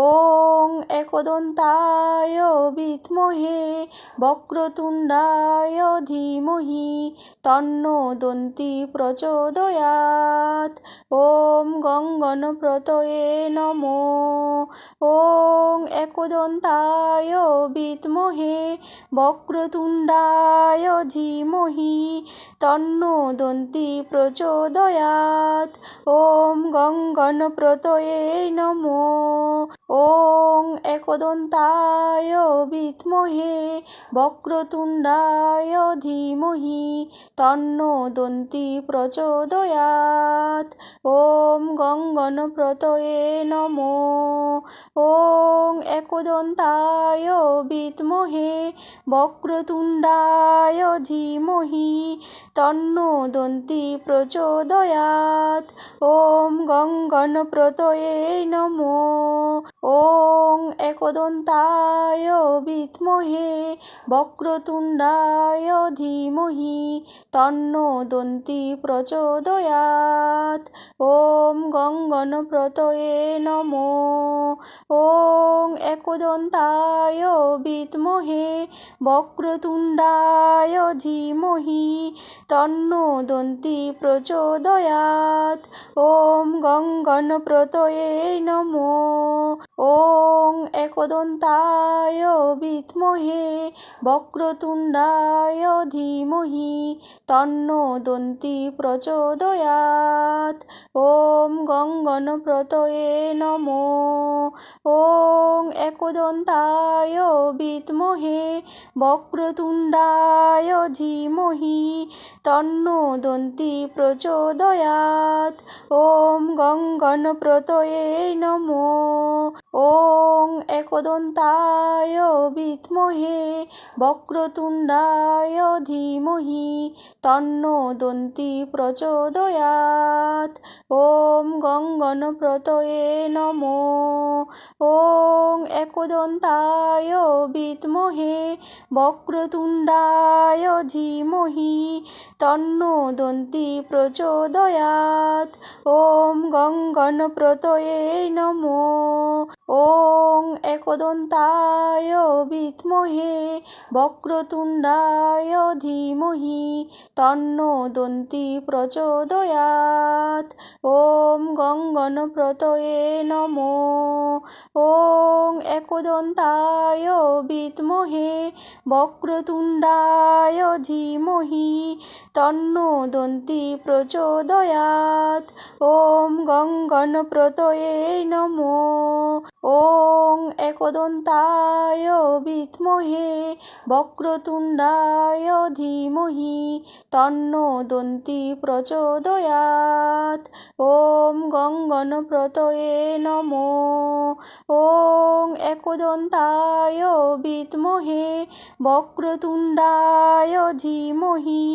ওং একদন্তায় বিদ্মহে বক্রতুণ্ডায় ধীমহি তন্নো দন্তি প্রচোদয়াৎ। ওম গং গণপ্রতয়ে নমঃ। ওং একদন্তায় বিদ্মহে বক্রতুণ্ডায় ধীমহি তন্নো দন্তি প্রচোদয়াৎ। ওম গং গণপ্রতয়ে নমঃ। ওং একদন্তায় বিদ্মহে বক্রতুণ্ডায় ধীমহি তন্নো দন্তি প্রচোদয়াৎ। ওম গং গণপ্রতয়ে নমঃ। ওং একদন্তায় বিদ্মহে বক্রতুণ্ডায় ধীমহি তন্নো দন্তি প্রচোদয়াৎ। ওম গং গণপ্রতয়ে নমঃ। ওং একদন্তায় বিদ্মহে বক্রতুণ্ডায় ধীমহি তন্নো দন্তি প্রচোদয়াৎ। ওম গং গণপ্রতয়ে নমঃ। ওং একদন্তায় বিদ্মহে বক্রতুণ্ডায় ধীমহি তন্নো দন্তি প্রচোদয়াৎ। ওম গং গণপ্রতয়ে নমঃ। ওং একদন্তায় বিদ্মহে বক্রতুণ্ডায় ধীমহি তন্নো দন্তি প্রচোদয়াৎ। ওম গং গণপ্রতয়ে নমঃ। ওং একদন্তায় বিদ্মহে বক্রতুণ্ডায় ধীমহি তন্নো দন্তি প্রচোদয়াৎ। ওম গং গণপ্রতয়ে নমঃ। ওং একদন্তায় বিদ্মহে বক্রতুণ্ডায় ধীমহি তন্নো দন্তি প্রচোদয়াৎ। ওম গং গণপ্রতয়ে নমঃ। ওং একদন্তায় বিদ্মহে বক্রতুণ্ডায় ধীমহি তন্নো দন্তি প্রচোদয়াৎ। ওম গং গণপ্রতয়ে নমঃ। ওং একদন্তায় বিদ্মহে বক্রতুণ্ডায় ধীমহি তন্নো দন্তি প্রচোদয়াৎ। ওম গং গণপ্রতয়ে নমঃ। ওং একদন্তায় বিদ্মহে বক্রতুণ্ডায় ধীমহি তন্নো দন্তি প্রচোদয়াৎ। ওম গং গণপ্রতয়ে নমঃ। ওং একদন্তায় বিদ্মহে বক্রতুণ্ডায় ধীমহি তন্নো দন্তি প্রচোদয়াৎ। ওম গং গণপ্রতয়ে নমঃ। ওং একদন্তায় বিদ্মহে বক্রতুণ্ডায় ধীমহি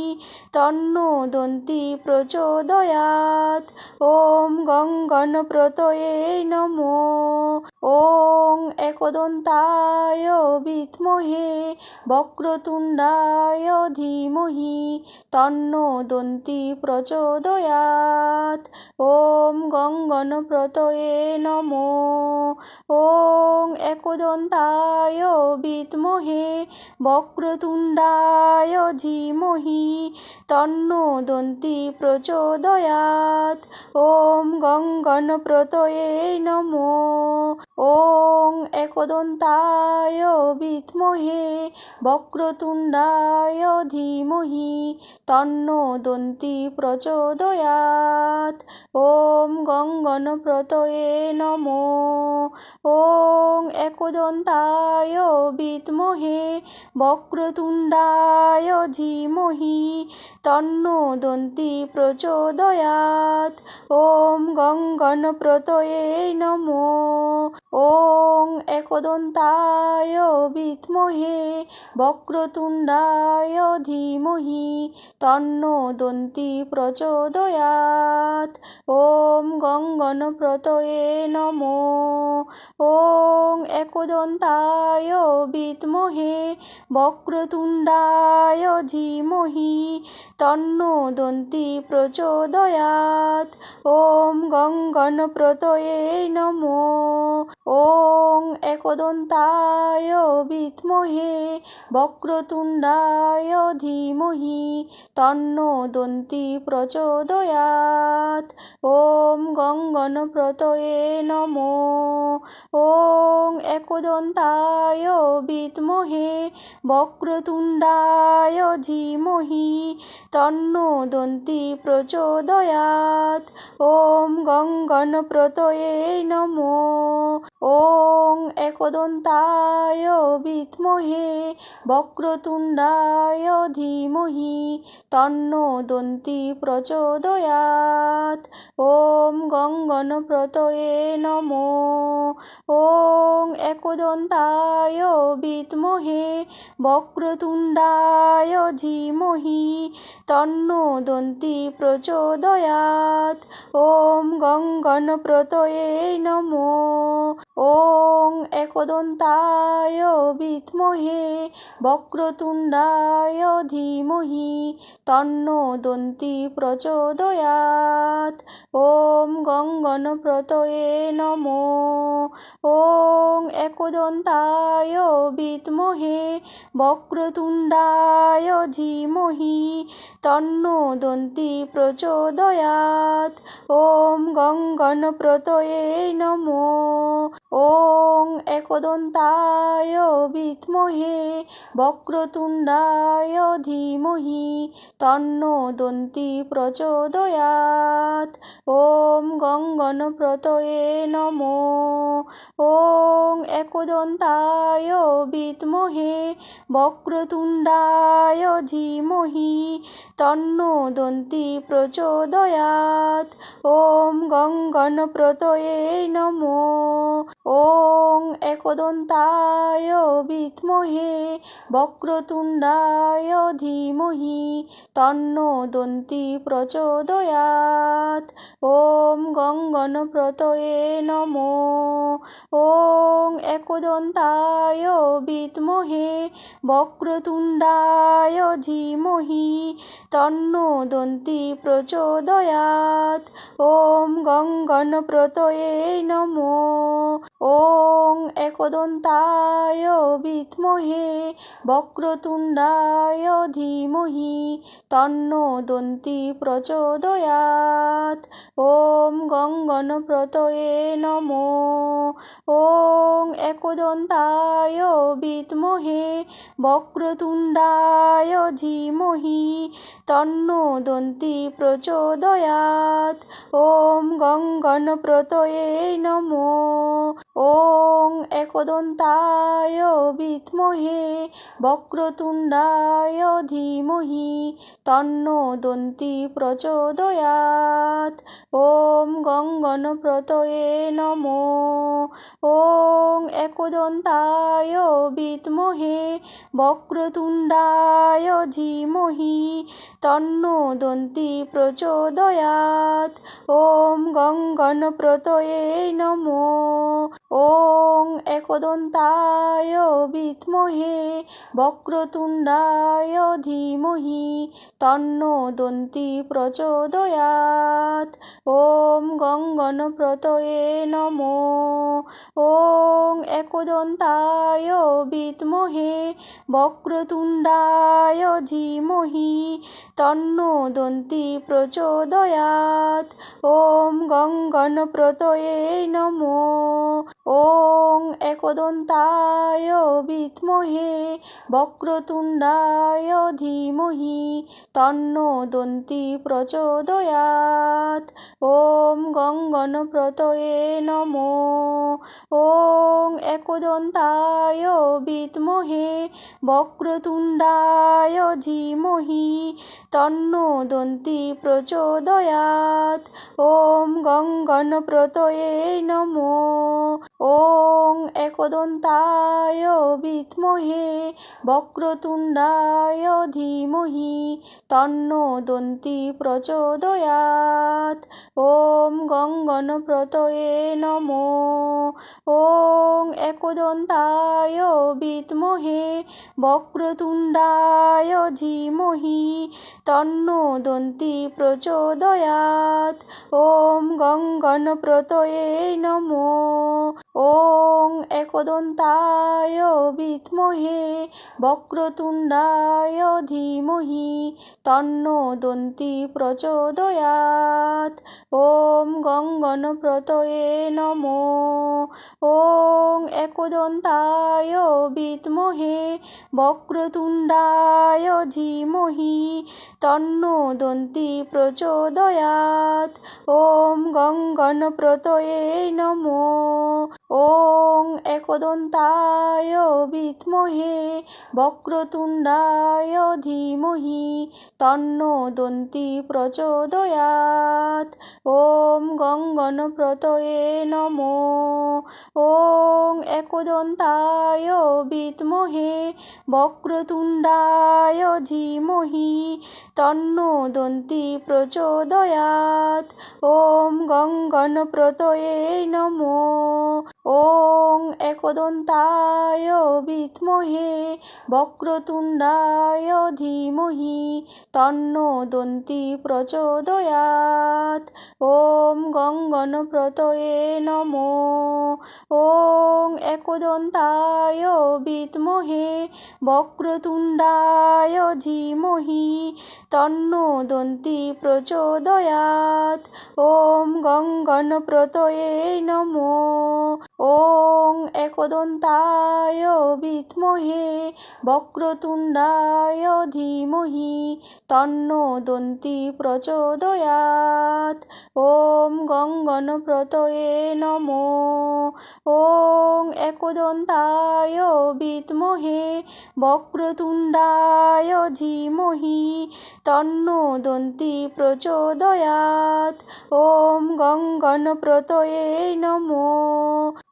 তন্নো দন্তি প্রচোদয়াৎ। ওম গং গণপ্রতয়ে নমঃ। ওং একদন্তায় বিদ্মহে বক্রতুণ্ডায় ধীমহি তন্নো দন্তি প্রচোদয়াৎ। ওম গং গণপ্রতয়ে নমঃ। ওং একদন্তায় বিদ্মহে বক্রতুণ্ডায় ধীমহি তন্নো দন্তি প্রচোদয়াৎ। ওম গং গণপ্রতয়ে নমঃ। ওং একদন্তায় বিদ্মহে বক্রতুণ্ডায় ধীমহি তন্নো দন্তি প্রচোদয়াৎ। ওম গং গণপ্রতয়ে নমঃ। ওং একদন্তায় বিদ্মহে বক্রতুণ্ডায় ধীমহি তন্নো দন্তি প্রচোদয়াৎ। ওম গং গণপ্রতয়ে নমঃ। ওং একদন্তায় বিদ্মহে বক্রতুণ্ডায় ধীমহি তন্নো দন্তি প্রচোদয়াৎ। ওম গং গণপ্রতয়ে নমঃ। ওং একদন্তায় বিদ্মহে বক্রতুণ্ডায় ধীমহি তন্নো দন্তি প্রচোদয়াৎ। ওম গং গণপ্রতয়ে নমঃ। ওম एकदन्ताय विद्महे वक्रतुण्डाय धीमहि तन्नो दन्ती प्रचोदयात्। ॐ गङ्गणप्रतये नमः। ॐ एकदन्ताय विद्महे वक्रतुण्डाय धीमहि तन्नो दन्ती प्रचोदयात्। ॐ गङ्गणप्रतये नमः। ॐ एकदन्ताय विद्महे वक्रतुण्डाय धीमहि तन्नो दन्ती प्रचोदयात्। ॐ गङ्गणप्रतये नमः। ॐ एकदन्ताय विद्महे वक्रतुण्डाय धीमहि तन्नो दन्ती प्रचोदयात्। ॐ गङ्गणप्रतये नमः। ॐ एकदन्ताय विद्महे वक्रतुण्डाय धीमहि तन्नो दन्ती प्रचोदयात्। ॐ गङ्गणप्रतये नमः। ॐ एकदन्ताय विद्महे वक्रतुण्डाय धीमहि तन्नो दन्ती प्रचोदयात्। ॐ गङ्गणप्रतये नमः। ॐ एकदन्ताय विद्महे वक्रतुण्डाय धीमहि तन्नो दन्ती प्रचोदयात्। ॐ गङ्गणप्रतये नमः। ॐ एकदन्ताय विद्महे वक्रतुण्डाय धीमहि तन्नो दन्ती प्रचोदयात्। ॐ गङ्गणप्रतये नमः। ॐ एकदन्ताय विद्महे वक्रतुण्डाय धीमहि तन्नो दन्ती प्रचोदयात्। ॐ गङ्गणप्रतये नमः। ॐ एकदन्ताय विद्महे वक्रतुण्डाय धीमहि तन्नो दन्ती प्रचोदयात्। ॐ गङ्गणप्रतये नमः। ॐ एकदन्ताय विद्महे वक्रतुण्डाय धीमहि तन्नो दन्ती प्रचोदयात्। ॐ गङ्गणप्रतये नमः। ॐ एकदन्ताय विद्महे वक्रतुण्डाय धीमहि तन्नो दन्ती प्रचोदयात्। ॐ गङ्गणप्रतये नमः। ॐ एकदन्ताय विद्महे वक्रतुण्डाय धीमहि तन्नो दन्ती प्रचोदयात्। ॐ गङ्गणप्रतये नमः। ॐ एकदन्ताय विद्महे वक्रतुण्डाय धीमहि तन्नो दन्ती प्रचोदयात्। ॐ गङ्गणप्रतये नमः। ॐ एकदन्ताय विद्महे वक्रतुण्डाय धीमहि तन्नो दन्ती प्रचोदयात्। ॐ गङ्गणप्रतये नमः। ॐ एकदन्ताय विद्महे वक्रतुण्डाय धीमहि तन्नो दन्ती प्रचोदयात्। ॐ गङ्गणप्रतये नमः। ॐ एकदन्ताय विद्महे वक्रतुण्डाय धीमहि तन्नो दन्ती प्रचोदयात्। ॐ गङ्गणप्रतये नमः। ॐ एकदन्ताय विद्महे वक्रतुण्डाय धीमहि तन्नो दन्ती प्रचोदयात्। ॐ गङ्गणप्रतये नमः। ॐ एकदन्ताय विद्महे वक्रतुण्डाय धीमहि तन्नो दन्ती प्रचोदयात्। ॐ गङ्गणप्रतये नमः। ॐ एकदन्ताय विद्महे वक्रतुण्डाय धीमहि तन्नो दन्ती प्रचोदयात्। ॐ गङ्गणप्रतये नमः। ॐ एकदन्ताय विद्महे वक्रतुण्डाय धीमहि तन्नो दन्ती प्रचोदयात्। ॐ गङ्गणप्रतये नमो। ॐ एकदन्ताय विद्महे वक्रतुण्डाय धीमहि तन्नो दन्ती प्रचोदयात्। ॐ गङ्गणप्रतये नमो। ॐ एकदन्ताय विद्महे वक्रतुण्डाय धीमहि तन्नो दन्ती प्रचोदयात्। ॐ गङ्गणप्रतये नमो। ॐ एकदन्ताय विद्महे वक्रतुण्डाय धीमहि तन्नो दन्ती प्रचोदयात्। ॐ गङ्गणप्रतये नमो। ॐ एकदन्ताय विद्महे वक्रतुण्डाय धीमहि तन्नो दन्ती प्रचोदयात्। ॐ गङ्गणप्रतये नमो। ॐ एकदन्ताय विद्महे वक्रतुण्डाय धीमहि तन्नो दन्ती प्रचोदयात्। ॐ गङ्गणप्रतये नमो। ॐ एकदन्ताय विद्महे वक्रतुण्डाय धीमहि तन्नो दन्ती प्रचोदयात्। ॐ गङ्गणप्रतये नमो। ॐ एकदन्ताय विद्महे वक्रतुण्डाय धीमहि तन्नो दन्ती प्रचोदयात्। ॐ गङ्गणप्रतये नमो।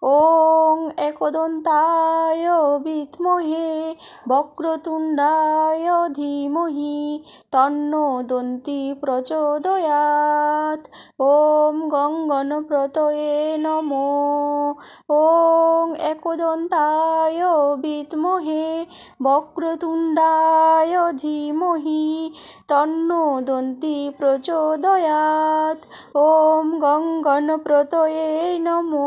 ॐ एकदन्ताय विद्महे वक्रतुण्डाय धीमहि तन्नो दन्ती प्रचोदयात्। ॐ गङ्गणप्रतये नमो। ॐ एकदन्ताय विद्महे वक्रतुण्डाय धीमहि तन्नो दन्ती प्रचोदयात्। ॐ गङ्गणप्रतये नमो।